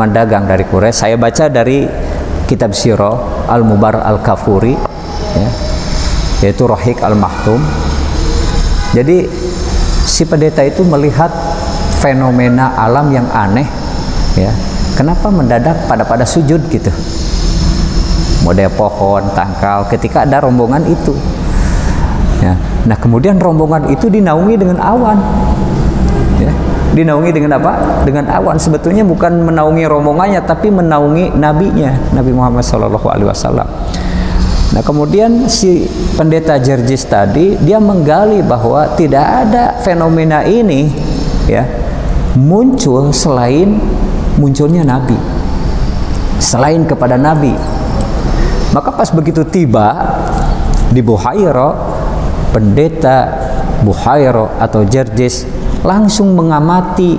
rombongan dagang dari Quraisy. Saya baca dari kitab Sirah Al-Mubar Al-Kafuri, ya, yaitu Rohik Al-Mahtum. Jadi si pendeta itu melihat fenomena alam yang aneh, ya. Kenapa mendadak pada sujud gitu? Model pohon, tangkal, ketika ada rombongan itu. Ya. Nah, kemudian rombongan itu dinaungi dengan awan. Ya. Dinaungi dengan apa? Dengan awan. Sebetulnya bukan menaungi rombongannya, tapi menaungi nabinya, Nabi Muhammad SAW. Nah, kemudian si pendeta Jerjis tadi dia menggali bahwa tidak ada fenomena ini, ya, muncul selain munculnya Nabi, selain kepada Nabi. Maka pas begitu tiba di Buhairah, pendeta Buhairah atau Jerjis langsung mengamati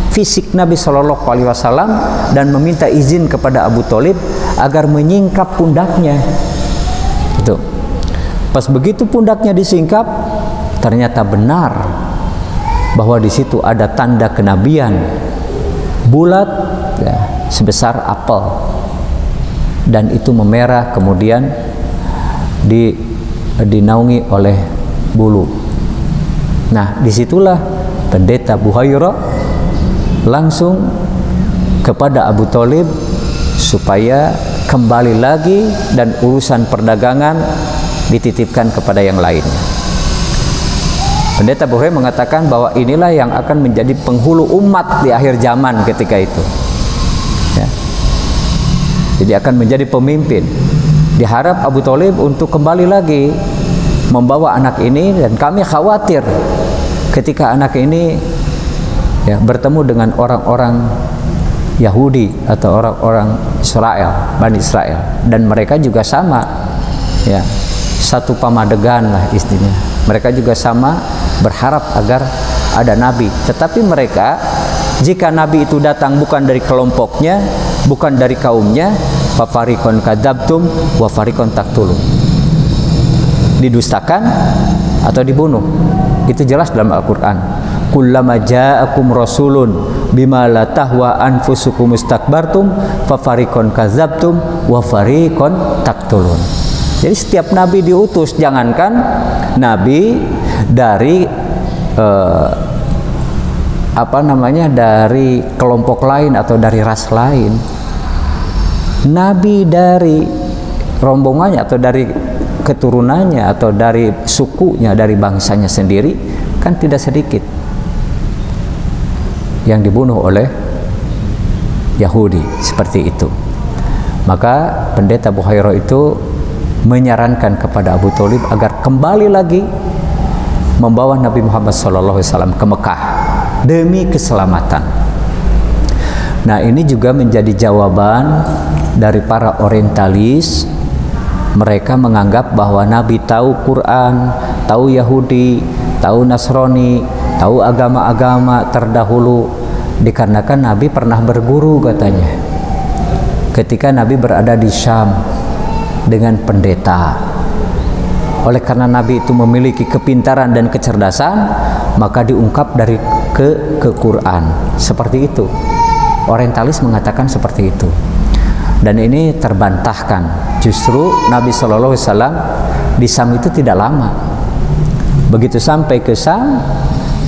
fisik Nabi Shallallahu Alaihi Wasallam dan meminta izin kepada Abu Thalib agar menyingkap pundaknya. Itu. Pas begitu pundaknya disingkap, ternyata benar bahwa di situ ada tanda kenabian bulat, ya, sebesar apel, dan itu memerah, kemudian dinaungi oleh bulu. Nah, disitulah pendeta Buhairah langsung kepada Abu Thalib supaya kembali lagi dan urusan perdagangan dititipkan kepada yang lainnya. Pendeta Buhairah mengatakan bahwa inilah yang akan menjadi penghulu umat di akhir zaman ketika itu, ya. Jadi akan menjadi pemimpin. Diharap Abu Thalib untuk kembali lagi membawa anak ini, dan kami khawatir ketika anak ini, ya, bertemu dengan orang-orang Yahudi atau orang-orang Israel, Bani Israel, dan mereka juga sama, ya, satu pamadegan lah istilahnya. Mereka juga sama berharap agar ada nabi, tetapi mereka, jika nabi itu datang bukan dari kelompoknya, bukan dari kaumnya, fa fariqon kadzabtum wa fariqon taqtulun, didustakan atau dibunuh. Itu jelas dalam Al-Qur'an. Kullama ja'akum rasulun bima la tahwa anfusukum istakbartum fa fariqon kadzabtum wa fariqon taqtulun. Jadi setiap nabi diutus, jangankan nabi dari dari kelompok lain atau dari ras lain, nabi dari rombongannya atau dari keturunannya atau dari sukunya, dari bangsanya sendiri, kan tidak sedikit yang dibunuh oleh Yahudi seperti itu. Maka pendeta Buhairah itu menyarankan kepada Abu Thalib agar kembali lagi membawa Nabi Muhammad SAW ke Mekah demi keselamatan. Nah, ini juga menjadi jawaban dari para orientalis. Mereka menganggap bahwa Nabi tahu Quran, tahu Yahudi, tahu Nasrani, tahu agama-agama terdahulu, dikarenakan Nabi pernah berguru katanya ketika Nabi berada di Syam dengan pendeta. Oleh karena Nabi itu memiliki kepintaran dan kecerdasan, maka diungkap dari ke Quran. Seperti itu. Orientalis mengatakan seperti itu. Dan ini terbantahkan. Justru Nabi Shallallahu Alaihi Wasallam di Syam itu tidak lama. Begitu sampai ke Syam,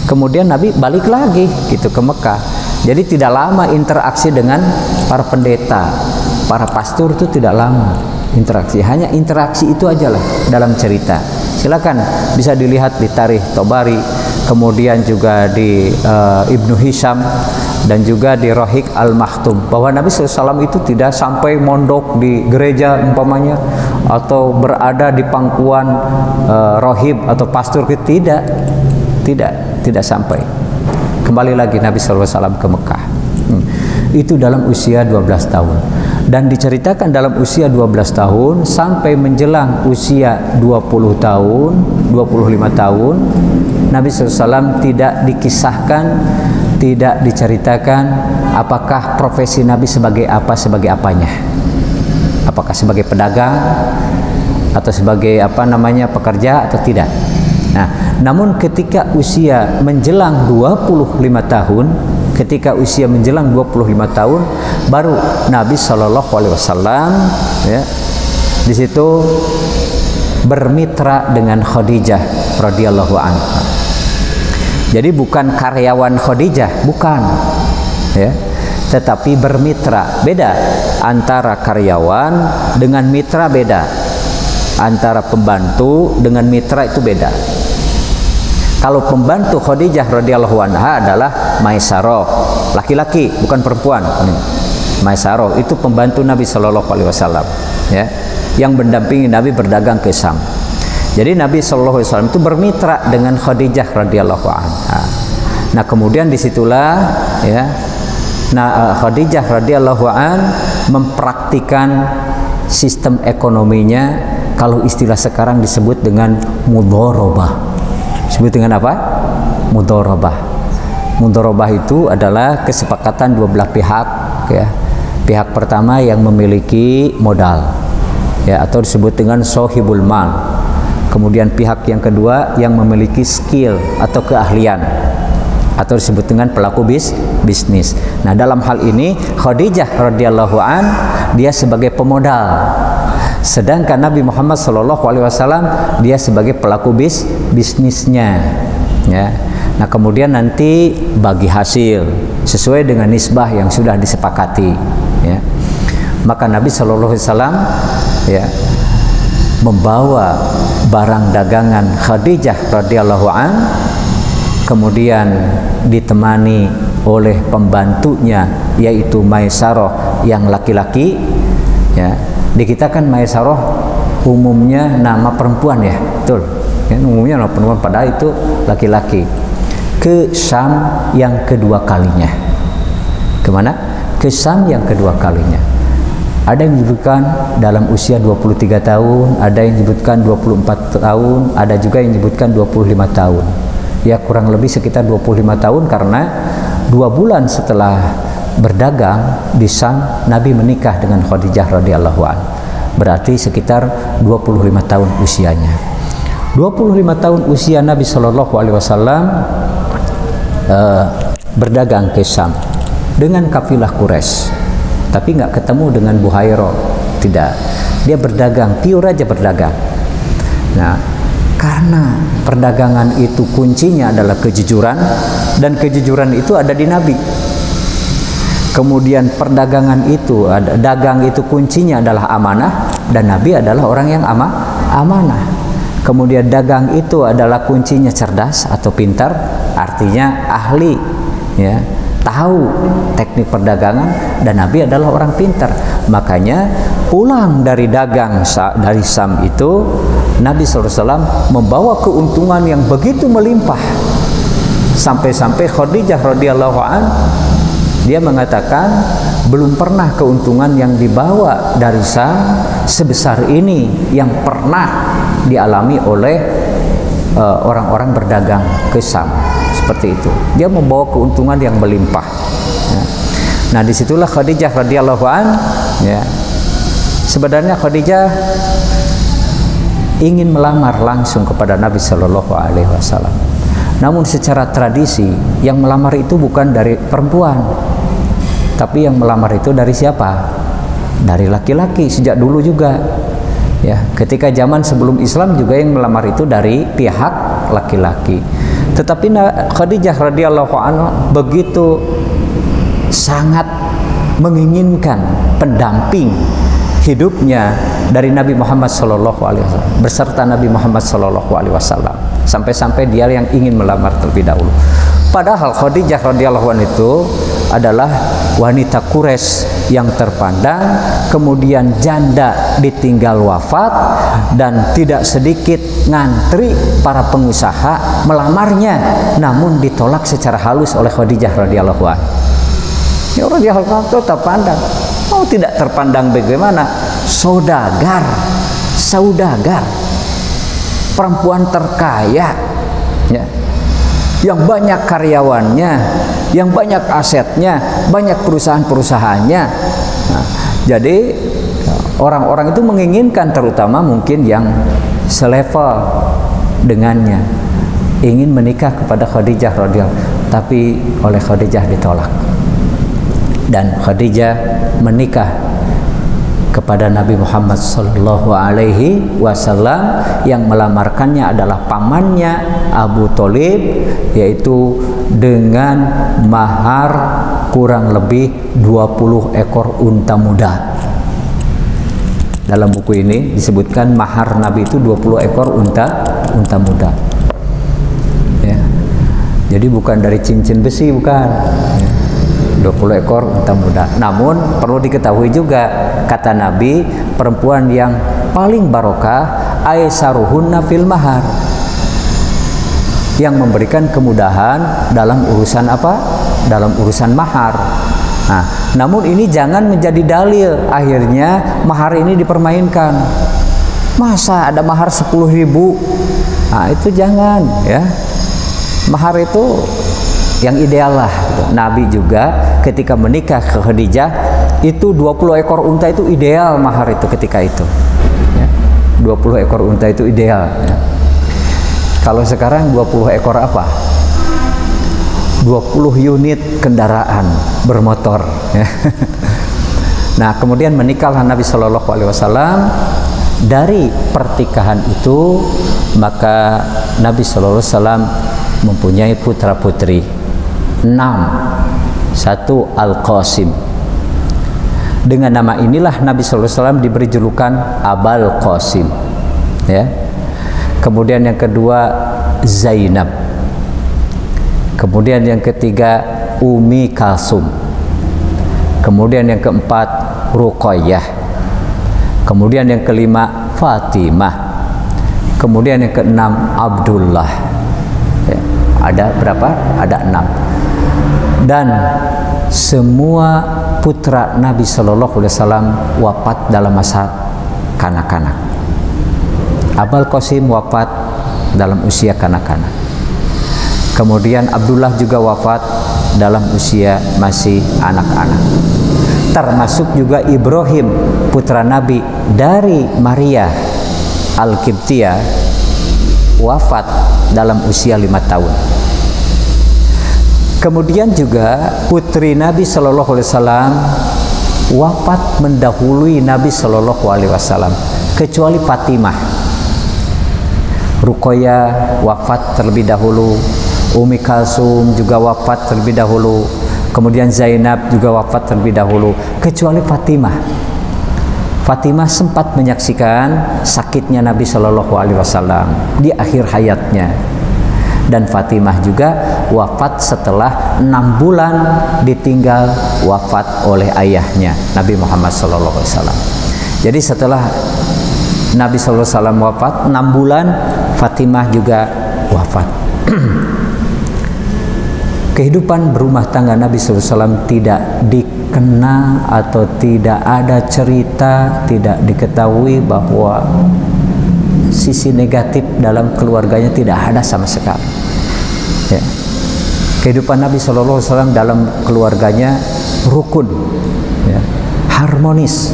kemudian Nabi balik lagi gitu ke Mekah. Jadi tidak lama interaksi dengan para pendeta, para pastor itu tidak lama interaksi. Hanya interaksi itu aja lah dalam cerita. Silakan bisa dilihat di Tarikh Tabari, kemudian juga di Ibnu Hisham, dan juga di Rohik Al-Mahtum, bahwa Nabi SAW itu tidak sampai mondok di gereja umpamanya, atau berada di pangkuan rohib atau pastor, tidak sampai. Kembali lagi Nabi SAW ke Mekah. Itu dalam usia 12 tahun. Dan diceritakan dalam usia 12 tahun sampai menjelang usia 20 tahun, 25 tahun, Nabi SAW tidak dikisahkan, tidak diceritakan apakah profesi Nabi sebagai apa, sebagai apanya. Apakah sebagai pedagang atau sebagai pekerja atau tidak. Nah, namun ketika usia menjelang 25 tahun, ketika usia menjelang 25 tahun baru Nabi Shallallahu Alaihi Wasallam ya di situ bermitra dengan Khadijah radhiyallahu anha. Jadi bukan karyawan Khadijah, bukan ya, tetapi bermitra. Beda antara karyawan dengan mitra, beda antara pembantu dengan mitra, itu beda. Kalau pembantu Khadijah radhiyallahu anha adalah Maisarah, laki-laki bukan perempuan. Maisarah itu pembantu Nabi Shallallahu Alaihi Wasallam ya, yang mendampingi Nabi berdagang ke Syam. Jadi Nabi Shallallahu Alaihi Wasallam itu bermitra dengan Khadijah radhiyallahu anha. Nah kemudian disitulah ya, Khadijah radhiyallahu an mempraktikan sistem ekonominya, kalau istilah sekarang disebut dengan mudharabah. Disebut dengan apa? Mudharabah. Mudharabah itu adalah kesepakatan dua belah pihak ya. Pihak pertama yang memiliki modal ya, atau disebut dengan sohibul mal. Kemudian pihak yang kedua yang memiliki skill atau keahlian, atau disebut dengan pelaku bisnis. Nah dalam hal ini Khadijah radhiyallahu an dia sebagai pemodal, sedangkan Nabi Muhammad SAW dia sebagai pelaku bisnisnya ya. Nah kemudian nanti bagi hasil sesuai dengan nisbah yang sudah disepakati ya. Maka Nabi SAW ya membawa barang dagangan Khadijah radhiyallahu an, kemudian ditemani oleh pembantunya yaitu Maisarah yang laki-laki ya. Di kita kan Maisarah umumnya nama perempuan ya, betul ya, umumnya nama perempuan, padahal itu laki-laki. Ke Syam yang kedua kalinya. Kemana? Ke Syam yang kedua kalinya. Ada yang menyebutkan dalam usia 23 tahun, ada yang menyebutkan 24 tahun, ada juga yang menyebutkan 25 tahun. Ya kurang lebih sekitar 25 tahun, karena 2 bulan setelah berdagang di Syam Nabi menikah dengan Khadijah radhiyallahu anha. Berarti sekitar 25 tahun usianya. 25 tahun usia Nabi Shallallahu Alaihi Wasallam berdagang ke Syam dengan kafilah Quraisy, tapi nggak ketemu dengan Buhairah, tidak. Dia berdagang, pure aja berdagang. Nah, karena perdagangan itu kuncinya adalah kejujuran, dan kejujuran itu ada di Nabi. Kemudian perdagangan itu, dagang itu kuncinya adalah amanah, dan Nabi adalah orang yang amanah. Kemudian dagang itu adalah kuncinya cerdas atau pintar, artinya ahli ya, tahu teknik perdagangan, dan Nabi adalah orang pintar. Makanya pulang dari dagang dari Syam itu Nabi SAW membawa keuntungan yang begitu melimpah, sampai-sampai Khadijah radhiyallahu an dia mengatakan belum pernah keuntungan yang dibawa dari Syam sebesar ini yang pernah dialami oleh orang-orang berdagang ke Syam. Seperti itu, dia membawa keuntungan yang melimpah ya. Nah disitulah Khadijah radhiyallahu an ya, sebenarnya Khadijah ingin melamar langsung kepada Nabi Shallallahu Alaihi Wasallam. Namun secara tradisi yang melamar itu bukan dari perempuan, tapi yang melamar itu dari siapa? Dari laki-laki sejak dulu juga ya. Ketika zaman sebelum Islam juga yang melamar itu dari pihak laki-laki. Tetapi Khadijah radhiyallahu anha begitu sangat menginginkan pendamping hidupnya dari Nabi Muhammad sallallahu alaihi wasallam, beserta Nabi Muhammad sallallahu alaihi wasallam, sampai-sampai dia yang ingin melamar terlebih dahulu. Padahal Khadijah radhiyallahu anha itu adalah wanita Quraisy yang terpandang, kemudian janda ditinggal wafat, dan tidak sedikit ngantri para pengusaha melamarnya, namun ditolak secara halus oleh Khadijah radhiyallahu anha. Ya radhiyallahu anha terpandang. Oh tidak terpandang bagaimana? Saudagar, perempuan terkaya ya, yang banyak karyawannya, yang banyak asetnya, banyak perusahaan-perusahaannya. Nah, jadi orang-orang itu menginginkan, terutama mungkin yang selevel dengannya, ingin menikah kepada Khadijah radhiyallahu anha. tapi oleh Khadijah ditolak. Dan Khadijah menikah kepada Nabi Muhammad sallallahu alaihi wasallam, yang melamarkannya adalah pamannya Abu Thalib, yaitu dengan mahar kurang lebih 20 ekor unta muda. Dalam buku ini disebutkan mahar Nabi itu 20 ekor unta muda. Ya. Jadi bukan dari cincin besi, bukan. Ya. 20 ekor unta muda. Namun perlu diketahui juga, kata Nabi, perempuan yang paling barokah aisaruhunna fil mahar, yang memberikan kemudahan dalam urusan apa? Dalam urusan mahar. Nah, namun ini jangan menjadi dalil akhirnya mahar ini dipermainkan. Masa ada mahar 10.000? Nah, itu jangan, ya. Mahar itu yang ideal lah. Nabi juga ketika menikah ke Khadijah itu 20 ekor unta itu ideal mahar itu ketika itu, ya. 20 ekor unta itu ideal, ya. Kalau sekarang 20 ekor apa? 20 unit kendaraan bermotor, ya. Nah, kemudian menikahlah Nabi Shallallahu Alaihi Wasallam. Dari pertikahan itu maka Nabi Shallallahu Alaihi Wasallam mempunyai putra putri 6. Satu Al-Qasim. Dengan nama inilah Nabi Sallallahu Alaihi Wasallam diberi julukan Abul Qasim, ya. Kemudian yang kedua Zainab. Kemudian yang ketiga Ummi Kalsum. Kemudian yang keempat Ruqayyah. Kemudian yang kelima Fatimah. Kemudian yang keenam Abdullah, ya. Ada berapa? Ada 6. Dan semua putra Nabi Shallallahu Alaihi Wasallam wafat dalam masa kanak-kanak. Abul Qasim wafat dalam usia kanak-kanak. Kemudian Abdullah juga wafat dalam usia masih anak-anak. Termasuk juga Ibrahim, putra Nabi dari Maria Al-Qibtiyah, wafat dalam usia 5 tahun. Kemudian juga putri Nabi Shallallahu Alaihi Wasallam wafat mendahului Nabi Shallallahu Alaihi Wasallam, kecuali Fatimah. Ruqayyah wafat terlebih dahulu, Ummi Kalsum juga wafat terlebih dahulu, kemudian Zainab juga wafat terlebih dahulu, kecuali Fatimah. Fatimah sempat menyaksikan sakitnya Nabi Shallallahu Alaihi Wasallam di akhir hayatnya. Dan Fatimah juga wafat setelah 6 bulan ditinggal wafat oleh ayahnya Nabi Muhammad SAW. Jadi setelah Nabi SAW wafat 6 bulan, Fatimah juga wafat. Kehidupan berumah tangga Nabi SAW tidak dikenal atau tidak ada cerita, tidak diketahui bahwa sisi negatif dalam keluarganya tidak ada sama sekali, ya. Kehidupan Nabi Shallallahu Alaihi Wasallam dalam keluarganya rukun, ya, harmonis,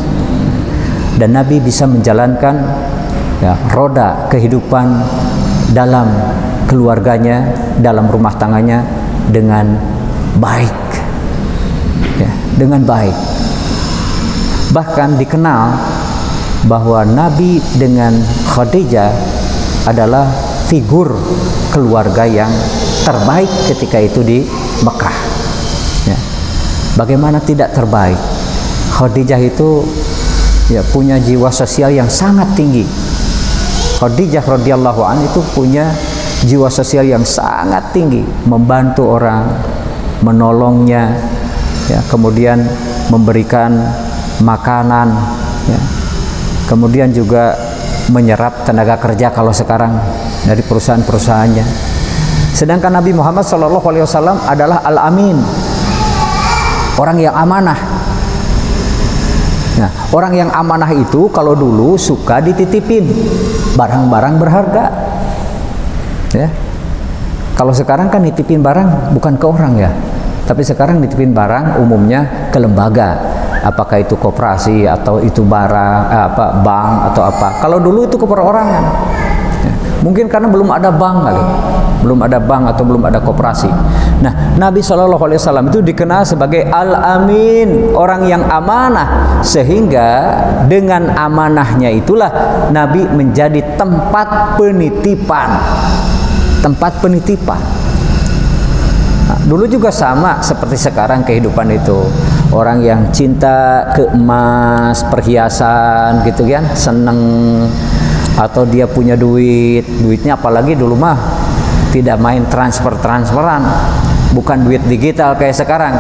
dan Nabi bisa menjalankan, ya, roda kehidupan dalam keluarganya, dalam rumah tangganya dengan baik, ya, dengan baik. Bahkan dikenal bahwa Nabi dengan Khadijah adalah figur keluarga yang terbaik ketika itu di Mekah, ya. Bagaimana tidak terbaik? Khadijah itu, ya, punya jiwa sosial yang sangat tinggi. Khadijah radhiyallahu anha itu punya jiwa sosial yang sangat tinggi, membantu orang, menolongnya, ya, kemudian memberikan makanan, ya. Kemudian juga menyerap tenaga kerja kalau sekarang dari perusahaan-perusahaannya. Sedangkan Nabi Muhammad SAW adalah Al-Amin, orang yang amanah. Nah, orang yang amanah itu kalau dulu suka dititipin barang-barang berharga, ya. Kalau sekarang kan nitipin barang bukan ke orang, ya, tapi sekarang nitipin barang umumnya ke lembaga. Apakah itu koperasi atau itu barang, bank atau apa. Kalau dulu itu ke perorangan, Ya, mungkin karena belum ada bank kali, belum ada bank atau belum ada koperasi. Nah, Nabi SAW itu dikenal sebagai Al-Amin, orang yang amanah, sehingga dengan amanahnya itulah Nabi menjadi tempat penitipan. Tempat penitipan. Nah, dulu juga sama seperti sekarang kehidupan itu. Orang yang cinta ke emas, perhiasan gitu kan, seneng, atau dia punya duitnya apalagi dulu mah tidak main transferan, bukan duit digital kayak sekarang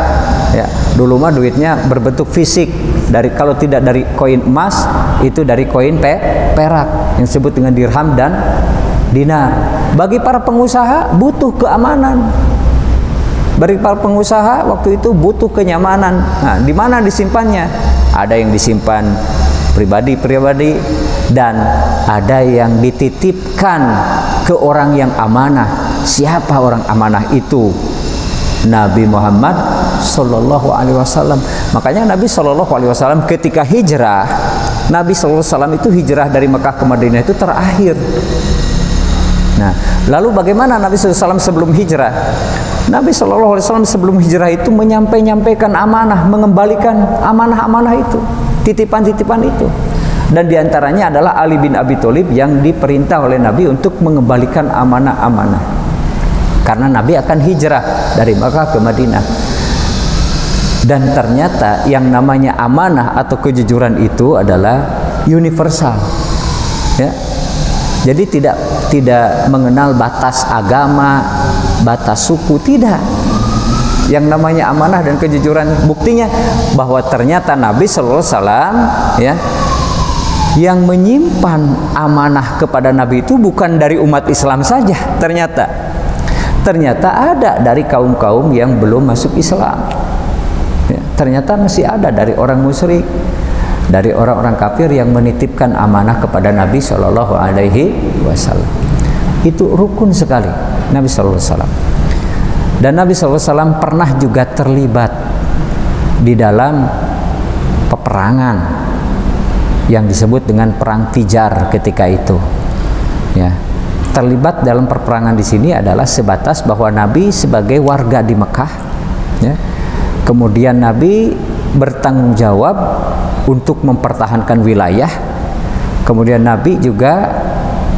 ya. Dulu mah duitnya berbentuk fisik, dari kalau tidak dari koin emas itu dari koin perak yang disebut dengan dirham dan dinar. Bagi para pengusaha butuh keamanan. Bagi para pengusaha waktu itu butuh kenyamanan. Nah, di mana disimpannya? Ada yang disimpan pribadi dan ada yang dititipkan ke orang yang amanah. Siapa orang amanah itu? Nabi Muhammad Sallallahu Alaihi Wasallam. Makanya Nabi Sallallahu Alaihi Wasallam ketika hijrah, Nabi Sallallahu Alaihi Wasallam itu hijrah dari Mekah ke Madinah itu terakhir. Nah, lalu bagaimana Nabi Sallallahu Alaihi Wasallam sebelum hijrah? Nabi Sallallahu Alaihi Wasallam sebelum hijrah itu menyampaikan amanah, mengembalikan amanah-amanah itu, titipan-titipan itu. Dan diantaranya adalah Ali bin Abi Thalib yang diperintah oleh Nabi untuk mengembalikan amanah-amanah. Karena Nabi akan hijrah dari Makkah ke Madinah. Dan ternyata yang namanya amanah atau kejujuran itu adalah universal. Ya. Jadi tidak mengenal batas agama, batas suku, tidak. Yang namanya amanah dan kejujuran, buktinya bahwa ternyata Nabi Sallallahu Alaihi Wasallam ya, yang menyimpan amanah kepada Nabi itu bukan dari umat Islam saja, ternyata ada dari kaum-kaum yang belum masuk Islam ya, ternyata masih ada dari orang musyrik, dari orang-orang kafir yang menitipkan amanah kepada Nabi Shallallahu Alaihi Wasallam. Itu rukun sekali Nabi Shallallahu Alaihi Wasallam. Dan Nabi Shallallahu Alaihi Wasallam pernah juga terlibat di dalam peperangan yang disebut dengan perang Fijar ketika itu. Ya, terlibat dalam peperangan di sini adalah sebatas bahwa Nabi sebagai warga di Mekah, ya, kemudian Nabi bertanggung jawab untuk mempertahankan wilayah. Kemudian Nabi juga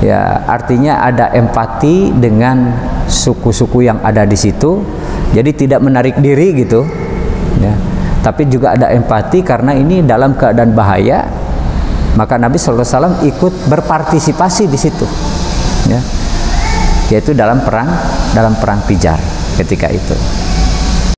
ya artinya ada empati dengan suku-suku yang ada di situ. Jadi tidak menarik diri gitu. Ya. Tapi juga ada empati karena ini dalam keadaan bahaya. Maka Nabi Sallallahu Alaihi Wasallam ikut berpartisipasi di situ. Ya. Yaitu dalam perang Fijar ketika itu.